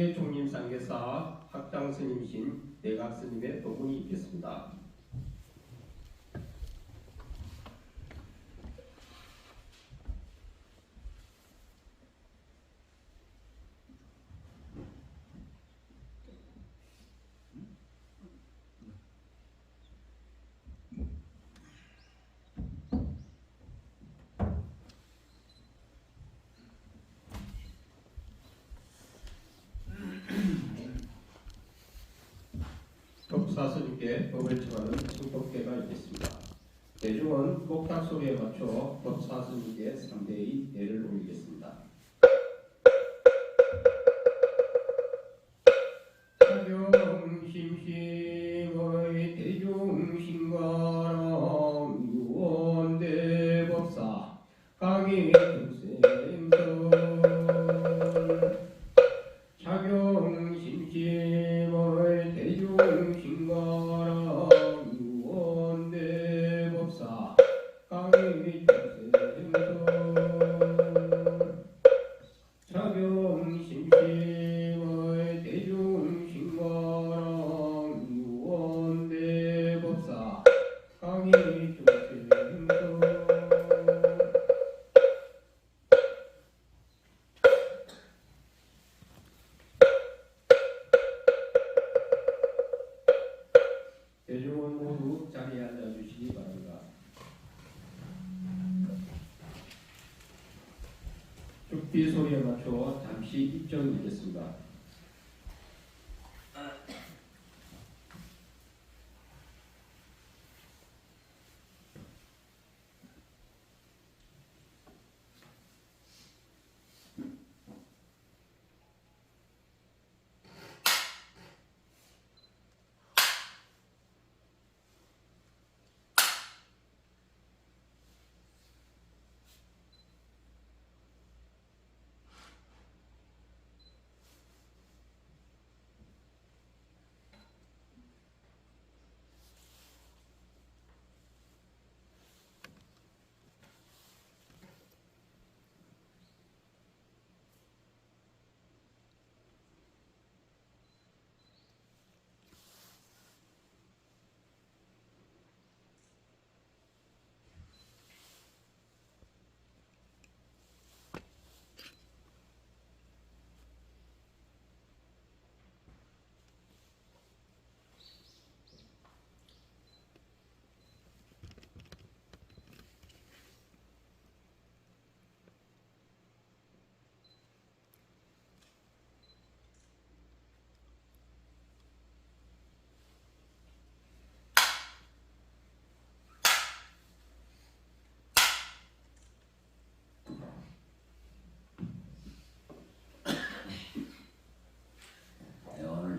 황제 총림상계사 학장 스님이신 내각 스님의 도문이 있겠습니다. 법사스님께 법을 청하는 청법계가 있겠습니다. 대중은 꼭딱 소리에 맞춰 법사스님께 3대의 예를 올리겠습니다. 사경심심의 대중신가람 유원대법사 강의중생선 사경심심의 대중신가람 유원대법사 강의중생선 사경심심의 대중신가람 유원대법사 강의중생선 대중은 모두 자리에 앉아주시기 바랍니다. 죽비 소리에 맞춰 잠시 입정드리겠습니다.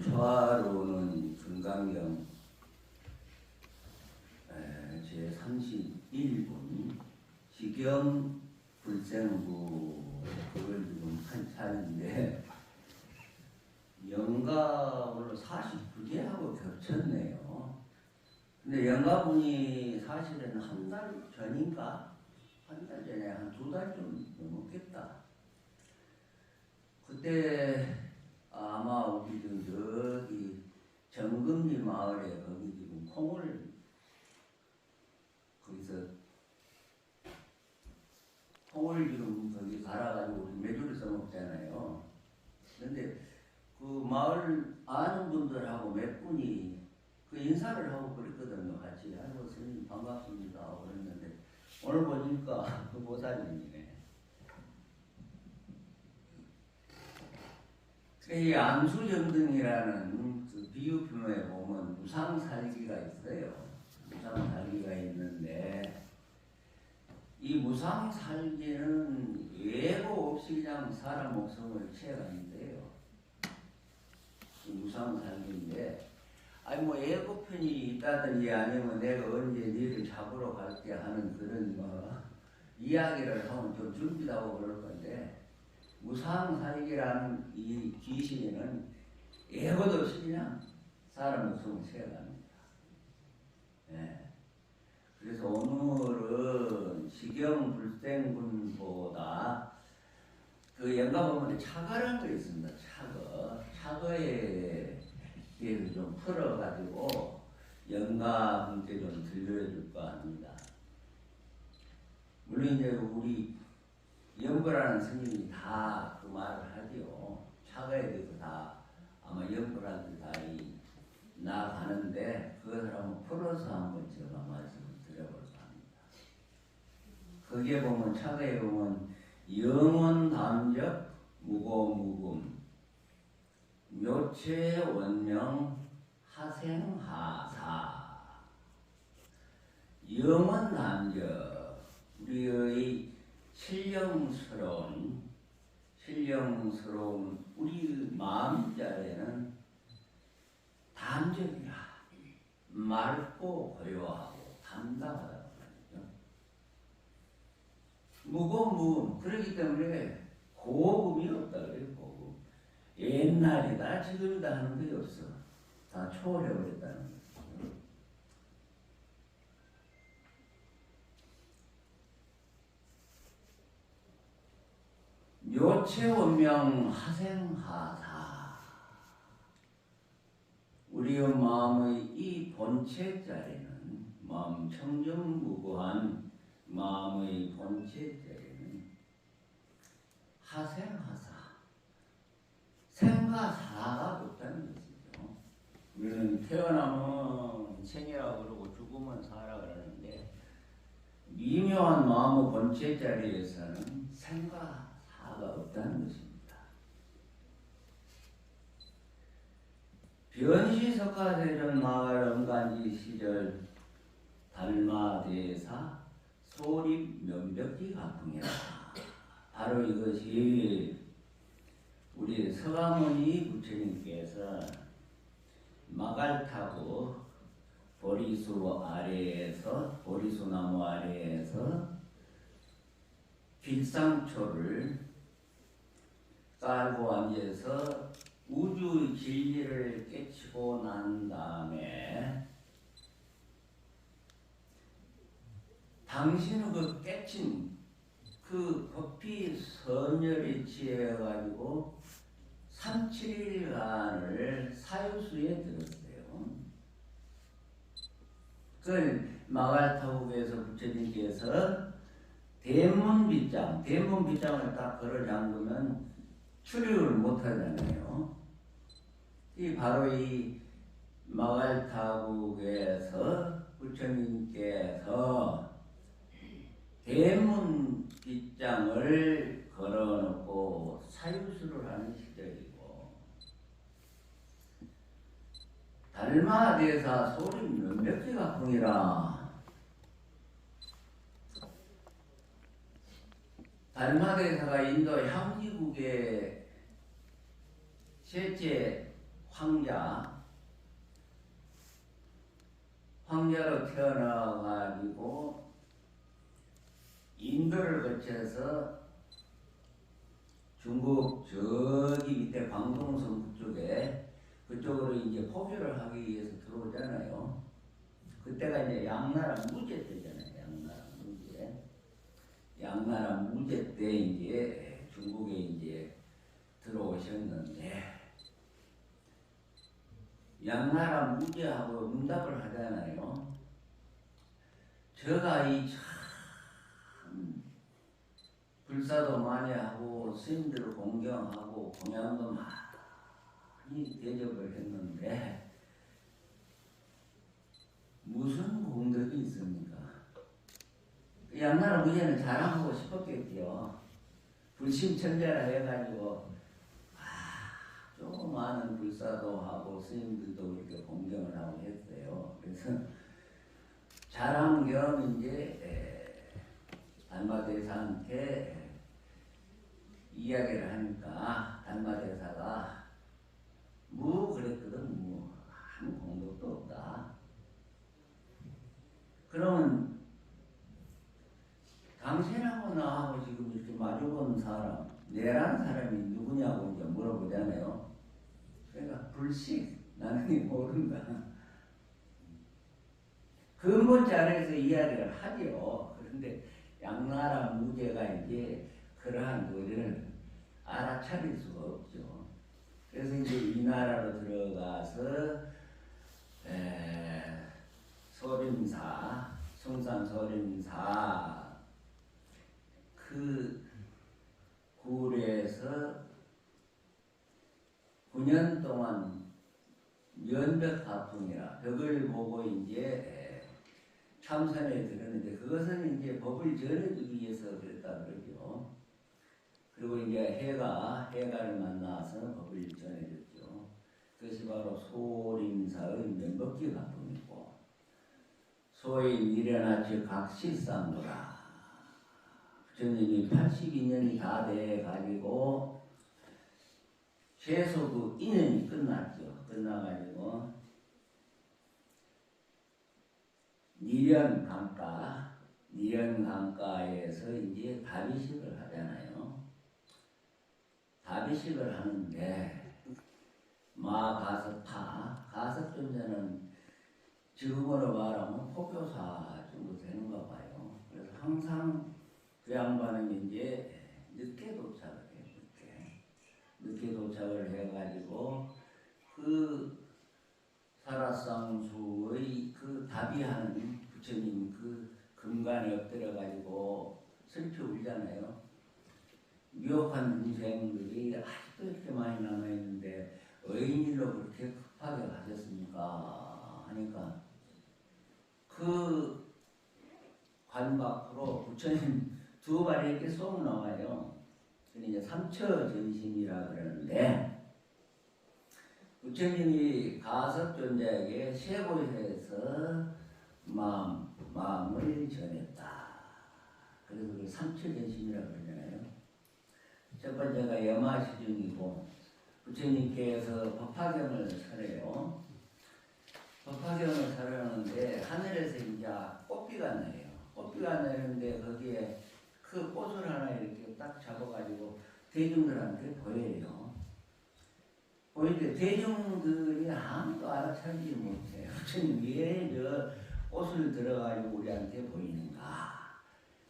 초하루는 금강경 제31분 지경 불생부 그걸 지금 한 차인데 영가 오늘 49개하고 겹쳤네요. 근데 영가분이 사실은 한 달 전인가? 한 달 전에 한 2달 좀 넘었겠다. 그때 아마 우리 저기 정금리 마을에 거기 지금 콩을 거기서 콩을 지금 거기 갈아가지고 우리 메주를 써먹잖아요. 근데 그 마을 아는 분들하고 몇 분이 그 인사를 하고 그랬거든요. 같이 아이고 스님 반갑습니다 하고 그랬는데 오늘 보니까 그 보살님이네. 이 암수정등이라는 그 비유품에 보면 무상살기가 있어요. 무상살기가 있는데 이 무상살기는 예고 없이 그냥 사람 목숨을 취해가는데요. 무상살기인데 아니 뭐 예고편이 있다든지 아니면 내가 언제 니를 잡으러 갈게 하는 그런 뭐 이야기를 하면 좀 준비도 하고 그럴 건데 무상살기라는 이 귀신은 예고도 없이 그냥 사람 목숨을 취해갑니다. 예. 그래서 오늘은 시경불생군보다 그 영가 보면 차가라는 거 있습니다. 차거. 차거에 대해서 좀 풀어가지고 영감께 좀 들려줄까 합니다. 물론 이제 우리 연보라는 스님이 다 그 말을 하지요. 차거에 대해서 다 아마 연보라한테 다 나가는데 그것을 한번 풀어서 한번 제가 말씀을 드려볼까 합니다. 거기에 보면 차거에 보면 영원담적 무고무금 묘체원명 하생하사 영원담적 우리의 신령스러운 우리 마음자리에는 담적이라 맑고 고요하고 담담하다고 말이죠. 무고무금 그렇기 때문에 고금이 없다 그래요. 고금 옛날이다 지금이다 하는 게 없어. 다 초월해버렸다는 거죠. 묘체원명 하생하사 우리의 마음의 이 본체 자리는 마음 청정무구한 마음의 본체 자리는 하생하사 생과 사가 없다는 것이죠. 우리는 태어나면 생이라고 그러고 죽으면 사라 그러는데 미묘한 마음의 본체 자리에서는 생과 사가 없다는 것입니다. 변시석가대전 마을 엄간지 시절 달마대사 소립 면벽지 가풍이라 바로 이것이 우리 서가모니 부처님께서 마갈 타고 보리수나무 아래에서 길상초를 깔고 앉아서 우주의 진리를 깨치고 난 다음에 당신은 그 깨친 그 급히 선열에 취해가지고 37일간을 사유수에 들었어요. 그걸 마갈타국에서 부처님께서 대문빗장을 딱 걸어 잠그면 출입을 못하잖아요. 이 바로 이 마갈타국에서 부처님께서 대문빗장을 걸어놓고 사유수를 하는 시절이고 달마대사 소립 면벽지가 풍이라 달마대사가 인도 향지국의 셋째 황자로 태어나가지고 인도를 거쳐서 중국 저기 밑에 광동성 그쪽에 그쪽으로 이제 포교를 하기 위해서 들어오잖아요. 그때가 이제 양나라 무제 때잖아요. 양나라 무제 때 이제 중국에 이제 들어오셨는데 양나라 무제하고 응답을 하잖아요. 저가 이 참 불사도 많이 하고 스님들을 공경하고 공양도 많이 대접을 했는데 무슨 공덕이 있습니까? 양나라 무제는 자랑하고 싶었겠지요. 불심천재라 해가지고 아주 많은 불사도 하고 스님들도 이렇게 공경을 하고 했어요. 그래서 자랑 겸 이제 달마대사한테 이야기를 하니까 달마대사가 그랬거든. 아무 공덕도 없다. 그러면 당신하고 나하고 지금 이렇게 마주본 사람, 내라는 사람이 누구냐고 이제 물어보잖아요. 그러니까 불식, 나는 모른다. 근본 자리에서 이야기를 하죠. 그런데 양나라 무제가 이제 그러한 거를 알아차릴 수가 없죠. 그래서 이제 이 나라로 들어가서 소림사, 성산 소림사 그 굴에서 9년 동안 연벽하풍이라 벽을 보고 이제 참선에 들었는데 그것은 이제 법을 전해주기 위해서 그랬다 그러죠. 그리고 이제 해가를 만나서 법을 전해줬죠. 그것이 바로 소림사의 면법기 가풍이고 소위 미련하치 각시상도라. 부처님이 82년이 다 돼가지고 최소 그 인연이 끝났죠. 끝나가지고 니련강가에서 이제 다비식을 하잖아요. 다비식을 하는데 가섭존자는 지금으로 말하면 포교사 정도 되는가 봐요. 그래서 항상 그 양반은 이제 늦게 도착을 해요. 늦게 도착을 해가지고 그 사라상수의 그 다비하는 부처님 그 금관에 엎드려가지고 슬피 울잖아요. 유혹한 중생들이 아직도 이렇게 많이 남아있는데 의인일로 그렇게 급하게 가셨습니까? 하니까 그 관 밖으로 부처님 두 발이 이렇게 쏙 나와요. 이제 삼처전심이라 그러는데 부처님이 가섭존자에게 세 곳에서 마음을 전했다. 그래서 그 삼처전심이라 그러잖아요. 첫 번째가 여마시중이고 부처님께서 법화경을 설해요. 법화경을 설하는데 하늘에서 이제 꽃비가 내려요. 꽃비가 내리는데 거기에 그 꽃을 하나 이렇게 딱 잡아가지고 대중들한테 보여요. 보이는데 대중들이 아무도 알아차리지 못해요. 부처님 왜 저 꽃을 들어가지고 우리한테 보이는가.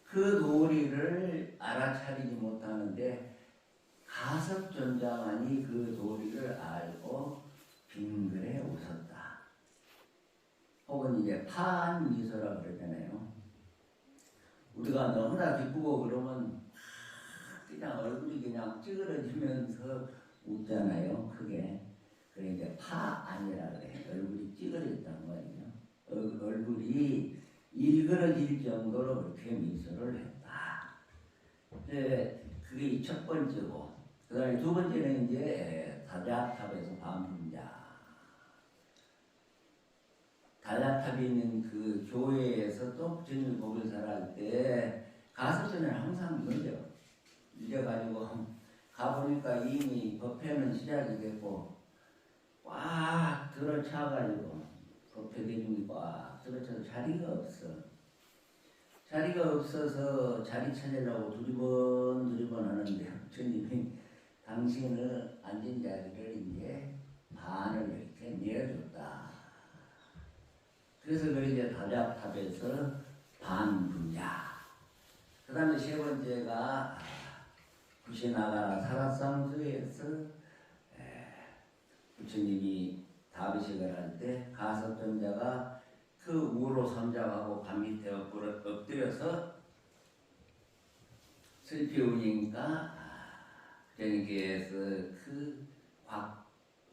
그 도리를 알아차리지 못하는데 가섭존자만이 그 도리를 알고 빙그레 웃었다. 혹은 이제 파한미소라 그러잖아요. 우리가 너무나 기쁘고 그러면 그냥 얼굴이 그냥 찌그러지면서 웃잖아요. 크게. 그래 이제 파안이라 그래. 얼굴이 찌그러졌단 말이에요. 얼굴이 일그러질 정도로 그렇게 미소를 했다. 그게 첫 번째고, 그 다음에 두 번째는 이제 다자탑에서 밤분자. 다자탑에 있는 그 교회에서 또 부처님 법을 설할 때 가섭전을 항상 늦어가지고 가보니까 이미 법회는 시작이 됐고 꽉 들어차가지고 법회 대중이 꽉 들어차서 자리가 없어. 자리가 없어서 자리 찾으려고 두리번 하는데 부처님이 당신은 앉은 자리를 이제 반을 이렇게 내어줬다. 그래서 그 이제 다자탑에서 반분야. 그 다음에 세 번째가 구시나가라 사라상수에서 부처님이 다비식을 할 때 가섭존자가 그 우로 선잡하고 관 밑에 엎드려서 슬피 우니까 부처님께서 그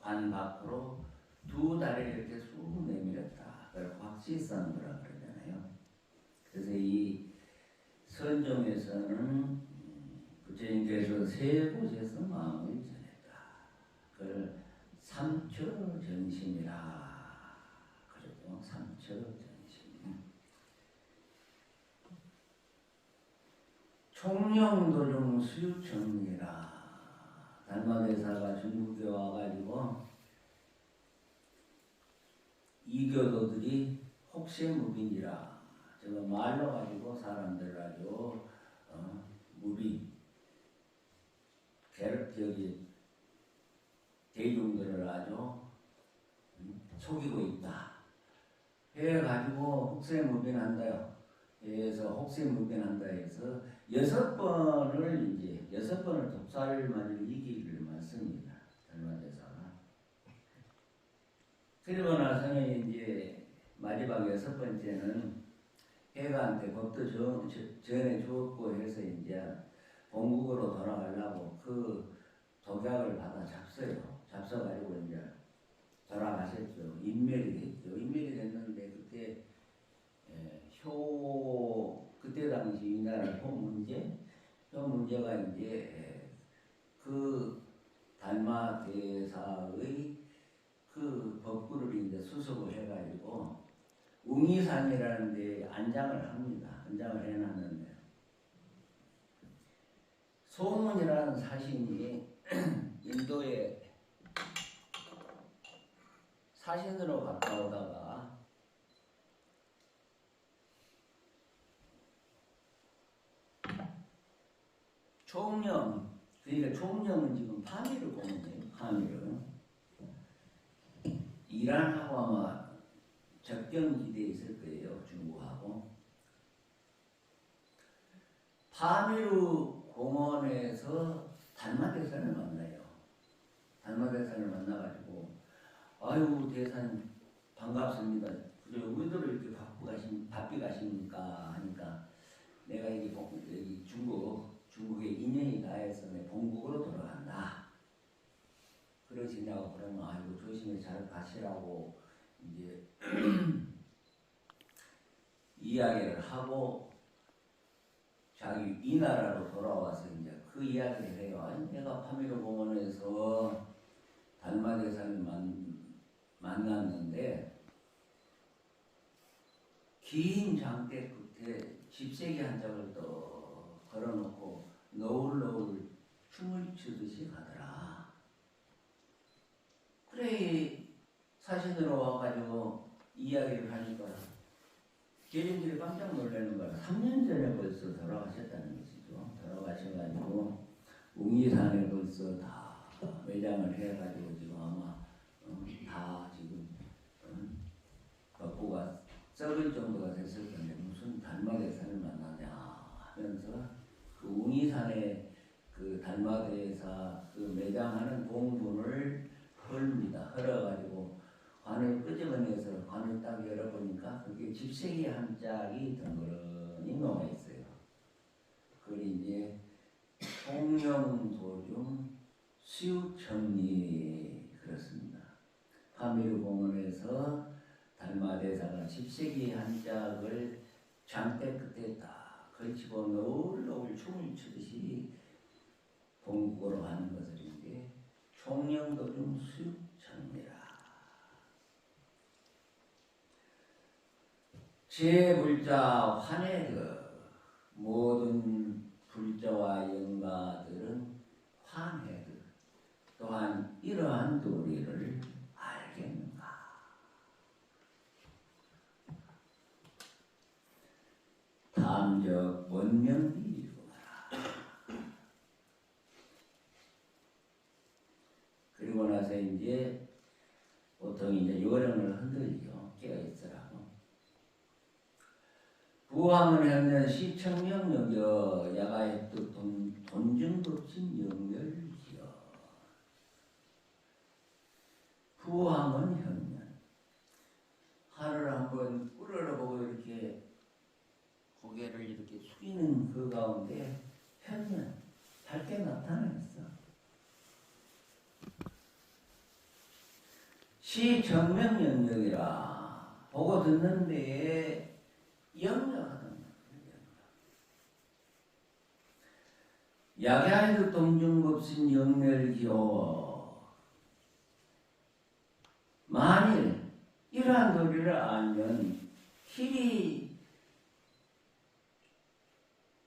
관 밖으로 두 다리를 이렇게 쑥 내밀었다. 그걸 확시상도라 그러잖아요. 그래서 이 선종에서는 부처님께서 세 곳에서 마음을 전했다. 그걸 삼처전심이라 그러죠. 삼처전심. 총령도중 수유청이라. 달마대사가 중국에 와가지고 이교도들이 혹세무빈이라. 저거 말로 가지고 사람들 아주 무비 대중들을 아주 속이고 있다. 해가지고 혹세무빈한다요. 해서 혹세무빈한다 해서 6번을 독살만을 이기를 맞습니다. 달마대사. 그리고 나서는 이제 마지막 여섯 번째는 해가한테 법도 전해 주었고 해서 이제 본국으로 돌아가려고 그 독약을 받아 잡숴가지고 이제 돌아가셨죠. 인멸이 됐죠. 인멸이 됐는데 그때 그때 당시 우리나라 효 문제가 이제 그 달마 대사의 그 법구를 이제 수습을 해가지고 웅이산이라는 데 안장을 합니다. 안장을 해놨는데 소문이라는 사신이 인도에 사신으로 갔다 오다가 총령, 그러니까 총령은 지금 파미를 보면 돼요. 파미를 이란하고 아마 접경지대에 있을 거예요. 중국하고. 파미르 공원에서 달마대산을 만나요. 달마대산을 만나가지고 아유 대사님 반갑습니다. 왜들 이렇게 바삐 가십니까? 하니까 내가 이게 여기 중국에 인연이 닿아서 내 본국으로 돌아간다. 그러시냐고 그러면 아이고 조심히 잘 가시라고 이제 이야기를 하고 자기 이 나라로 돌아와서 이제 그 이야기를 해요. 아니 내가 파미르 공원에서 달마대산을 만났는데 긴 장대 끝에 집세기 한 짝을 또 걸어놓고 너울너울 춤을 추듯이 가더라. 그래 사신으로 와가지고 이야기를 하니까 계림들이 깜짝 놀라는 거야. 3년 전에 벌써 돌아가셨다는 것이죠. 돌아가셔가지고 웅이산에 벌써 다 매장을 해가지고 지금 아마 다 지금 벽보가 썩을 정도가 됐을 텐데 무슨 달마대사를 만나냐 하면서 그 웅이산에 그 달마대사 그 매장하는 공분을 헐니다. 헐어가지고 관을 끄집어내서 관을 딱 열어보니까 그게 집세기 한 짝이 덩그러니 녹아 있어요. 그걸 이제 총령도중 수유천리 그렇습니다. 파미르 공원에서 달마대사가 집세기 한 짝을 장대 끝에 딱 걸치고 너울너울 춤을 추듯이 본국으로 가는 것을 이제 총령도중 수유천리라. 제불자 환해그 모든 불자와 영가들은 환해그 또한 이러한 도리를 알겠는가. 탐적 원명비리구나. 그리고 나서 이제 보통 이제 요령을 흔들죠. 깨어있으라고. 부왕은 현년 시청명령여 야가의 뜻 돈증법신 영멸지어. 부왕은 현년 하늘 한번 우러러보고 이렇게 고개를 이렇게 숙이는 그 가운데 현년 밝게 나타나있어. 시청명령력이라 보고 듣는 데에 영력하던 야가의 동중법신 영멸기호. 만일 이러한 도리를 알면 길이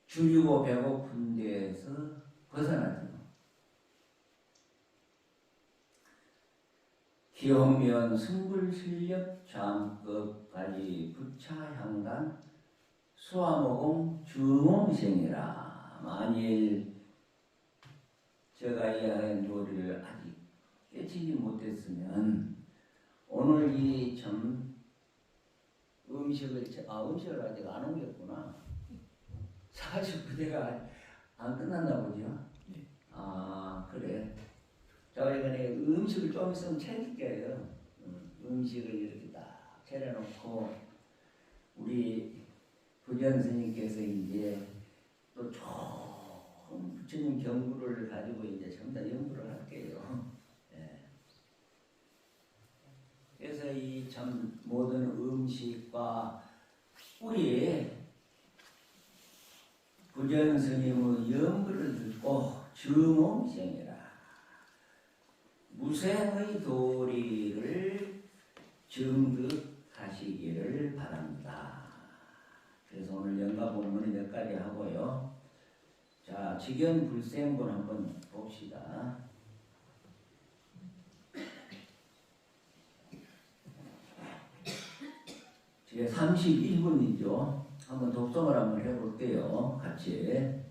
줄이고 배고픈 데에서 벗어나지. 기호면 승불실력 잠급까지 부차향단 수화모공 주몽생이라. 만일 제가 이야기한 도리를 아직 깨치지 못했으면 오늘 이 참 음식을 아직 안 옮겼구나. 사실 그대가 안 끝났나 보죠. 아 그래. 자, 이번에 음식을 좀 있으면 챙길게요. 음식을 이렇게 딱 차려놓고 우리 부전 스님께서 이제 또 좋은 부처님 경구를 가지고 이제 전부 다 연구를 할게요. 예. 그래서 이 참 모든 음식과 우리 부전 스님의 연구를 듣고 증옹생이라 무생의 도리를 증득하시기를 바랍니다. 그래서 오늘 연가 본문을 몇 가지 하고요. 자, 직연불생분 한번 봅시다. 제 31분이죠. 한번 독성을 한번 해볼게요. 같이.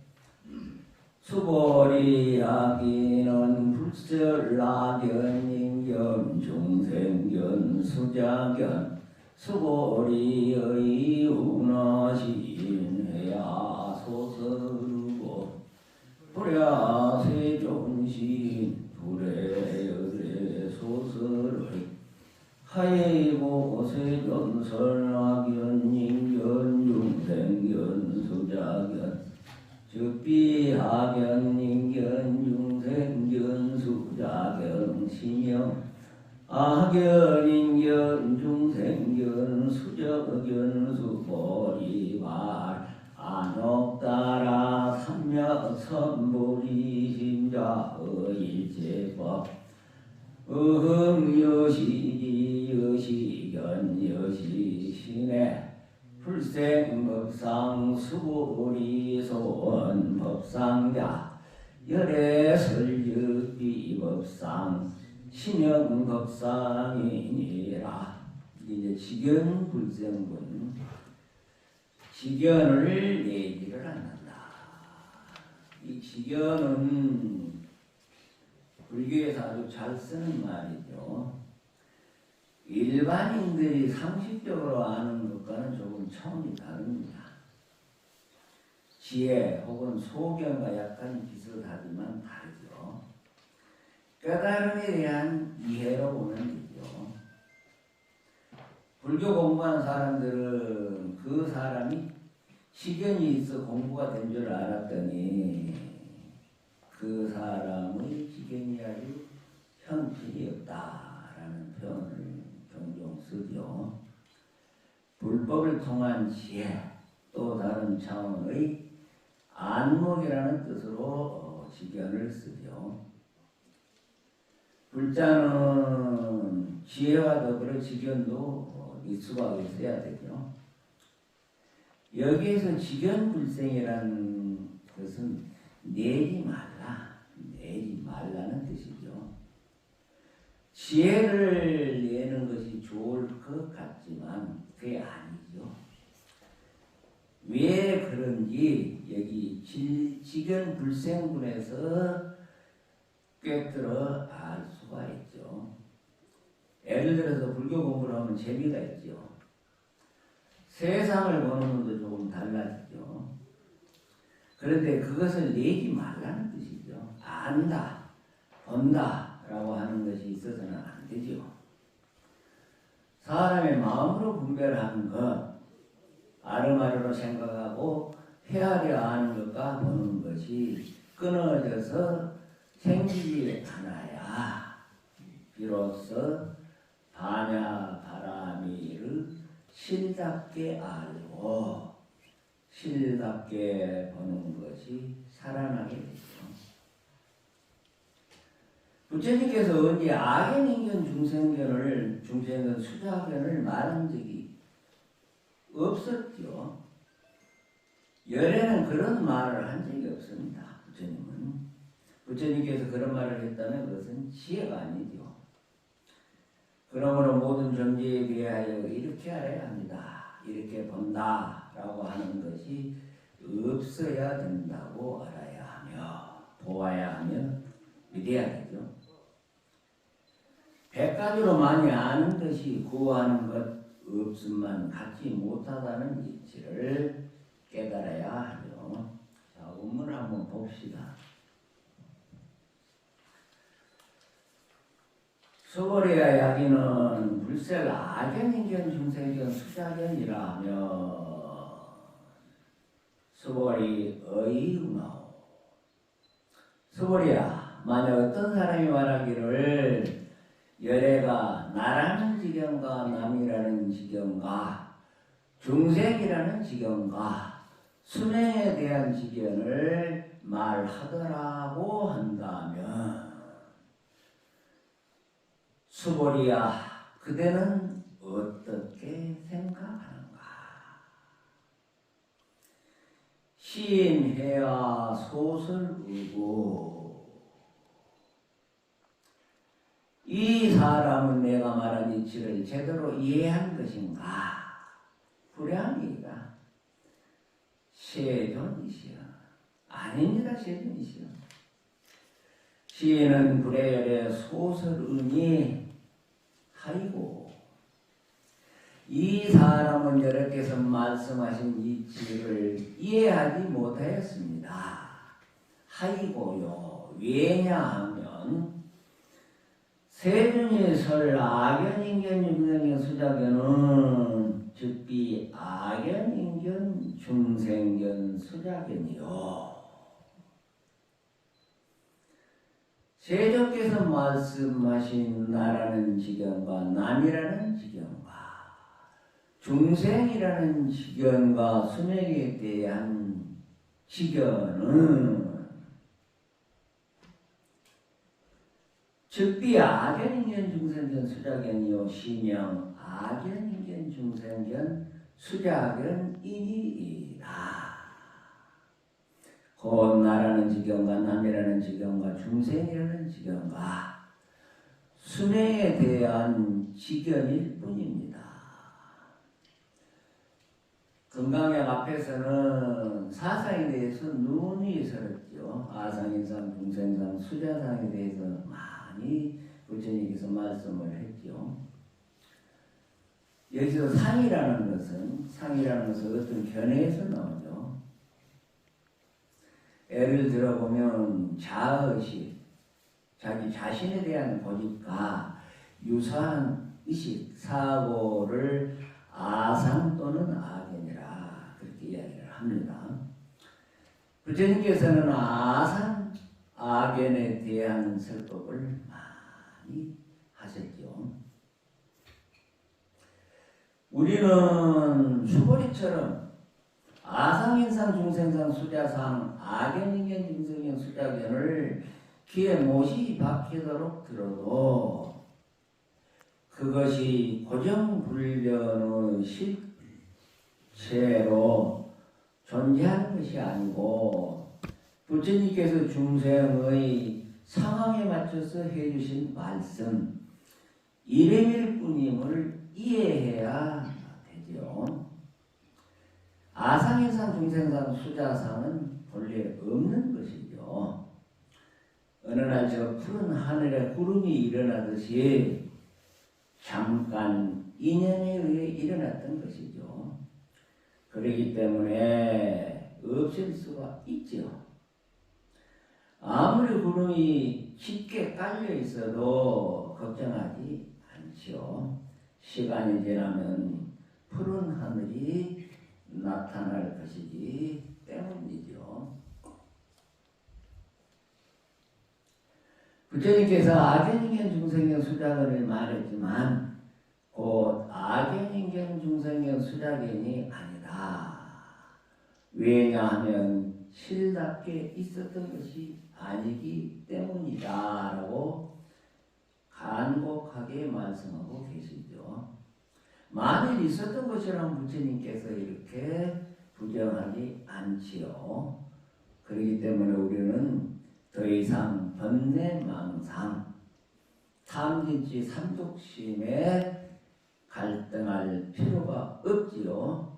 수보리 아기는 불설라견 인견 중생견 수자견 수보리의 운하신 해야 소설고 불야 세존신 불의 소설의 하예고 세존설라견 인견 중생견 수자견 즉비하견 인견 중생견 수자견 신영 아견 인견 중생견 수저견 수보리말 안옥따라 삼력선보리 심자의 일체법 여시지 여시견 여시신의 불생법상 수보리소원 법상자 열애설즉비법상 신영법상이니라. 이제 직연불생분 직연을 내지를 않는다. 이 직연은 불교에서 아주 잘 쓰는 말이죠. 일반인들이 상식적으로 아는 것과는 조금 차원이 다릅니다. 지혜 혹은 소견과 약간 비슷하지만 다르죠. 깨달음에 대한 이해로 보면 되죠. 불교 공부한 사람들은 그 사람이 시견이 있어 공부가 된 줄 알았더니 그 사람의 시견이 아주 형편이 없다라는 표현을 종종 쓰죠. 불법을 통한 지혜, 또 다른 차원의 안목이라는 뜻으로 직연을 쓰죠. 불자는 지혜와 더불어 직연도 익숙하게 써야 되죠. 여기에서 직연불생이라는 것은 내지 말라는 뜻이죠. 지혜를 내는 것이 좋을 것 같지만 그게 아니죠. 왜 그런지 여기 직연불생분에서 꿰뚫어 알 수가 있죠. 예를 들어서 불교 공부를 하면 재미가 있죠. 세상을 보는 눈도 조금 달라지죠. 그런데 그것을 내지 말라는 뜻이죠. 안다, 본다 라고 하는 것이 있어서는 안 되죠. 사람의 마음으로 분별하는 것, 아름아르로 생각하고 헤아려 아는 것과 보는 것이 끊어져서 생기지 않아야 비로소 반야 바라미를 실답게 알고 실답게 보는 것이 살아나게 되죠. 부처님께서 언제 악연인견 중생견 수자견을 말한 적이 없었죠. 열애는 그런 말을 한 적이 없습니다. 부처님께서 그런 말을 했다면 그것은 지혜가 아니죠. 그러므로 모든 존재에 대하여 이렇게 알아야 합니다. 이렇게 본다 라고 하는 것이 없어야 된다고 알아야 하며 보아야 하며 믿어야 되죠. 100가지로 많이 아는 것이 구하는 것 없음만 갖지 못하다는 이치를 깨달아야 하죠. 자, 원문을 한번 봅시다. 수보리야 야기는 불셀 악연인견 중생견 수자견이라 하면 수벌이 어이구나오. 수벌이야, 만약 어떤 사람이 말하기를 열애가 나라는 지경과 남이라는 지경과 중생이라는 지경과 수명에 대한 지경을 말하더라고 한다면 수벌이야, 그대는 어떻게 생각하는가? 시인해야 소설이고 이 사람은 내가 말한 이치를 제대로 이해한 것인가? 불량이다. 세존이시여. 아닙니다. 세존이시여. 시인은 불의열의 소설은이 하이고 이 사람은 여러께서 말씀하신 이치를 이해하지 못하였습니다. 하이고요. 왜냐하면 세중의 설 악연인견 중생견 수자견은 즉비 악연인견 중생견 수자견이요. 세조께서 말씀하신 나라는 지경과 남이라는 지경과 중생이라는 지경과 수명에 대한 지경은 즉비 악연인견 중생견 수자견이요 시명 악연인견 중생견 수자견이니이다. 곧 나라는 지경과 남이라는 지경과 중생이라는 지경과 수명에 대한 지경일 뿐입니다. 금강약 앞에서는 사상에 대해서 눈이 설었죠. 아상인상, 중생상, 수자상에 대해서 많이 부처님께서 말씀을 했죠. 여기서 상이라는 것은 어떤 견해에서 나오죠. 예를 들어보면 자의식, 자기 자신에 대한 고집과 유사한 의식, 사고를 아상 또는 악연이라 그렇게 이야기를 합니다. 부처님께서는 아상, 악연에 대한 설법을 많이 하셨죠. 우리는 수고리처럼 아상인상, 중생상, 수자상, 악연인견, 중생견, 수자견을 귀에 못이 박히도록 들어도 그것이 고정불변의 실체로 존재하는 것이 아니고 부처님께서 중생의 상황에 맞춰서 해주신 말씀 이름일 뿐임을 이해해야 되죠. 아상인상, 중생상, 수자상은 본래 없는 것이죠. 어느 날 저 푸른 하늘에 구름이 일어나듯이 잠깐 인연에 의해 일어났던 것이죠. 그렇기 때문에 없을 수가 있죠. 아무리 구름이 깊게 깔려 있어도 걱정하지 않죠. 시간이 지나면 푸른 하늘이 나타날 것이기 때문이죠. 부처님께서 악연인견 중생견 수자견을 말했지만 곧 악연인견 중생견 수자견이 아니다. 왜냐하면 실답게 있었던 것이 아니기 때문이다 라고 간곡하게 말씀하고 계시죠. 만일 있었던 것이라면 부처님께서 이렇게 부정하지 않지요. 그렇기 때문에 우리는 더 이상 번뇌망상, 탐진치 삼독심에 갈등할 필요가 없지요.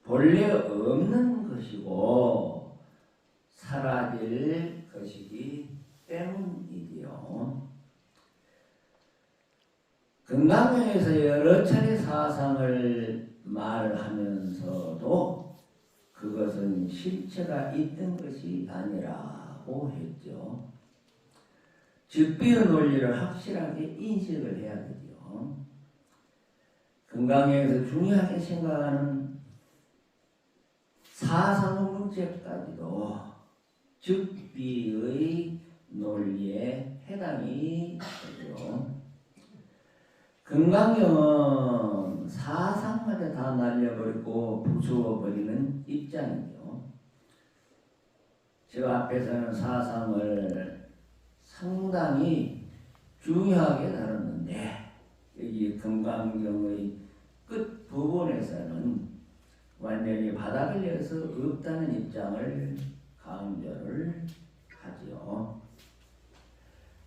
본래 없는 것이고 사라질 것이기 때문이지요. 금강경에서 여러 차례 사상을 말하면서도 그것은 실체가 있던 것이 아니라고 했죠. 즉비의 논리를 확실하게 인식을 해야 되죠. 금강경에서 중요하게 생각하는 사상문제까지도 즉비의 논리에 해당이 되죠. 금강경은 사상마저 다 날려버리고 부수어버리는 입장이죠. 저 앞에서는 사상을 상당히 중요하게 다뤘는데 여기 금강경의 끝 부분에서는 완전히 바닥을 내서 없다는 입장을 강조를 하지요.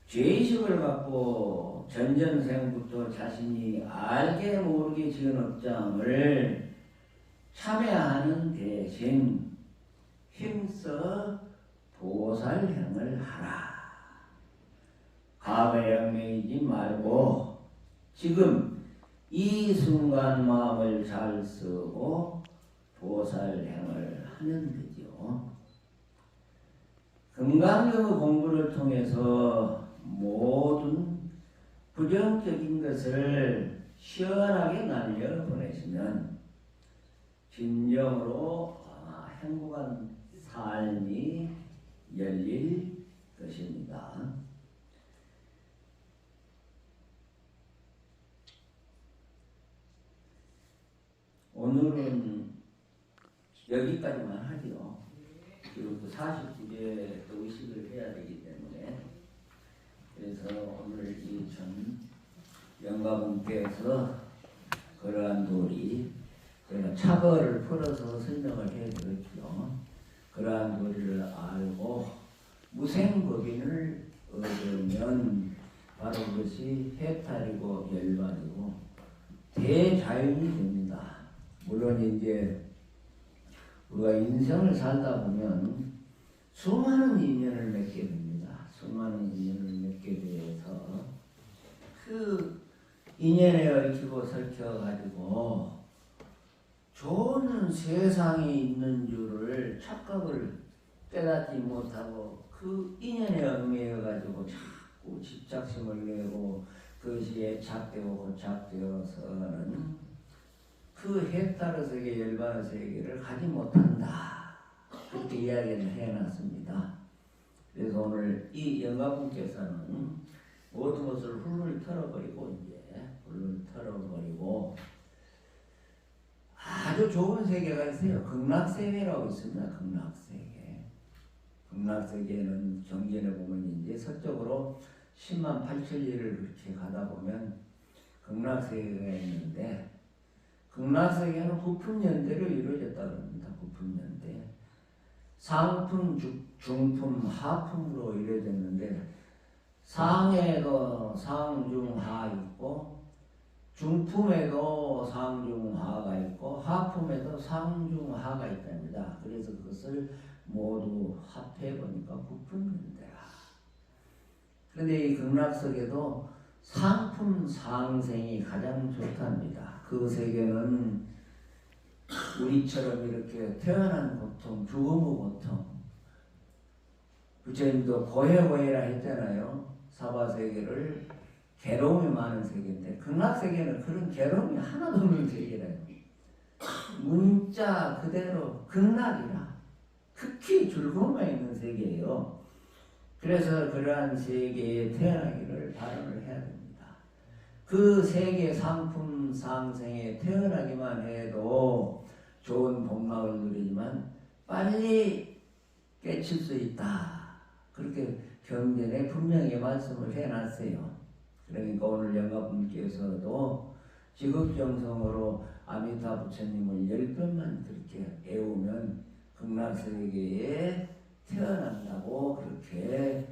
죄의식을 갖고 전전생부터 자신이 알게 모르게 지은 업장을 참여하는 대신 힘써 보살행을 하라. 과거에 얽매이지 말고 지금 이 순간 마음을 잘 쓰고 보살행을 하면 되죠. 금강경 공부를 통해서 모든 부정적인 것을 시원하게 날려보내시면 진정으로 행복한 삶이 열릴 것입니다. 오늘은 여기까지만 하죠. 그리고 또 49제 또 의식을 해야 되기 때문에 그래서 오늘 이전 영가분께서 그러한 도리 제가 차거를 풀어서 설명을 해드렸죠. 그러한 도리를 알고 무생법인을 얻으면 바로 그것이 해탈이고 열반이고 대자연이 됩니다. 물론 이제 우리가 인생을 살다 보면 수많은 인연을 맺게 됩니다. 수많은 인연을 맺게 돼서 그 인연에 얽히고 설켜가지고 좋은 세상이 있는 줄을 착각을 깨닫지 못하고 그 인연에 얽매여가지고 자꾸 집착심을 내고 그것이 애착되고 고착되어서는 그 해탈의 세계, 열반의 세계를 가지 못한다. 그렇게 이야기를 해놨습니다. 그래서 오늘 이 영가분께서는 모든 것을 훌훌 털어버리고 훌훌 털어버리고 아주 좋은 세계가 있어요. 극락세계라고 있습니다. 극락세계. 극락세계는 경전에 보면 이제 서쪽으로 10만 8천 리를 그렇게 가다 보면 극락세계가 있는데 극락세계는 구품연대로 이루어졌다고 합니다. 구품연대. 상품, 중품, 하품으로 이루어졌는데 상에도 상중하 있고 중품에도 상중하가 있고 하품에도 상중하가 있답니다. 그래서 그것을 모두 합해보니까 구품연대라. 그런데 이 극락세계도 상품 상생이 가장 좋답니다. 그 세계는 우리처럼 이렇게 태어난 고통, 죽음의 고통, 부처님도 고해고해라 했잖아요. 사바세계를 괴로움이 많은 세계인데 극락세계는 그런 괴로움이 하나도 없는 세계래요. 문자 그대로 극락이라 극히 즐거움만 있는 세계예요. 그래서 그러한 세계에 태어나기를 발언을 해야 됩니다. 그 세계 상품 상생에 태어나기만 해도 좋은 복락을 누리지만 빨리 깨칠 수 있다. 그렇게 경전에 분명히 말씀을 해놨어요. 그러니까 오늘 영가분께서도 지극정성으로 아미타 부처님을 10번만 그렇게 애우면 극락세계에 태어난다고 그렇게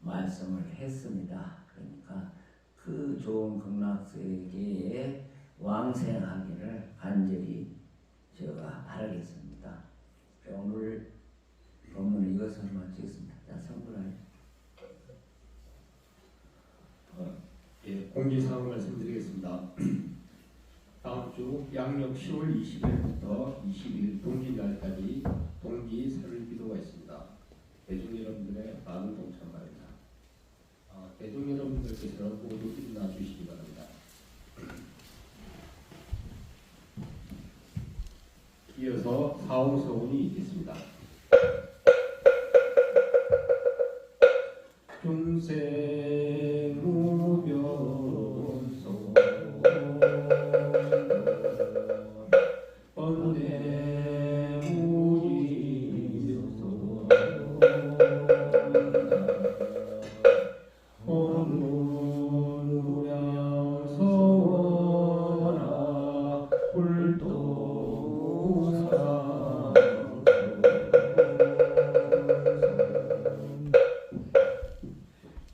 말씀을 했습니다. 그러니까 그 좋은 극락세계에 왕생하기를 간절히 제가 바라겠습니다. 오늘 본문은 이것으로 마치겠습니다. 자, 성불하여. 공지사항 말씀드리겠습니다. 다음 주 양력 10월 20일부터 20일 동지날까지 동지 설을 기도가 있습니다. 대중 여러분들의 많은 동참 바랍니다. 대중 여러분들께서는 모두 일어나 주시기 바랍니다. 사홍서운이 있겠습니다. 중생무변소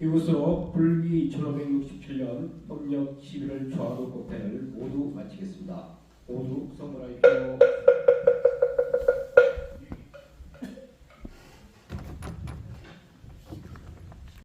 이것으로 불기 2567년 음력 11월 초하루 법회를 모두 마치겠습니다. 모두 성불하십시오.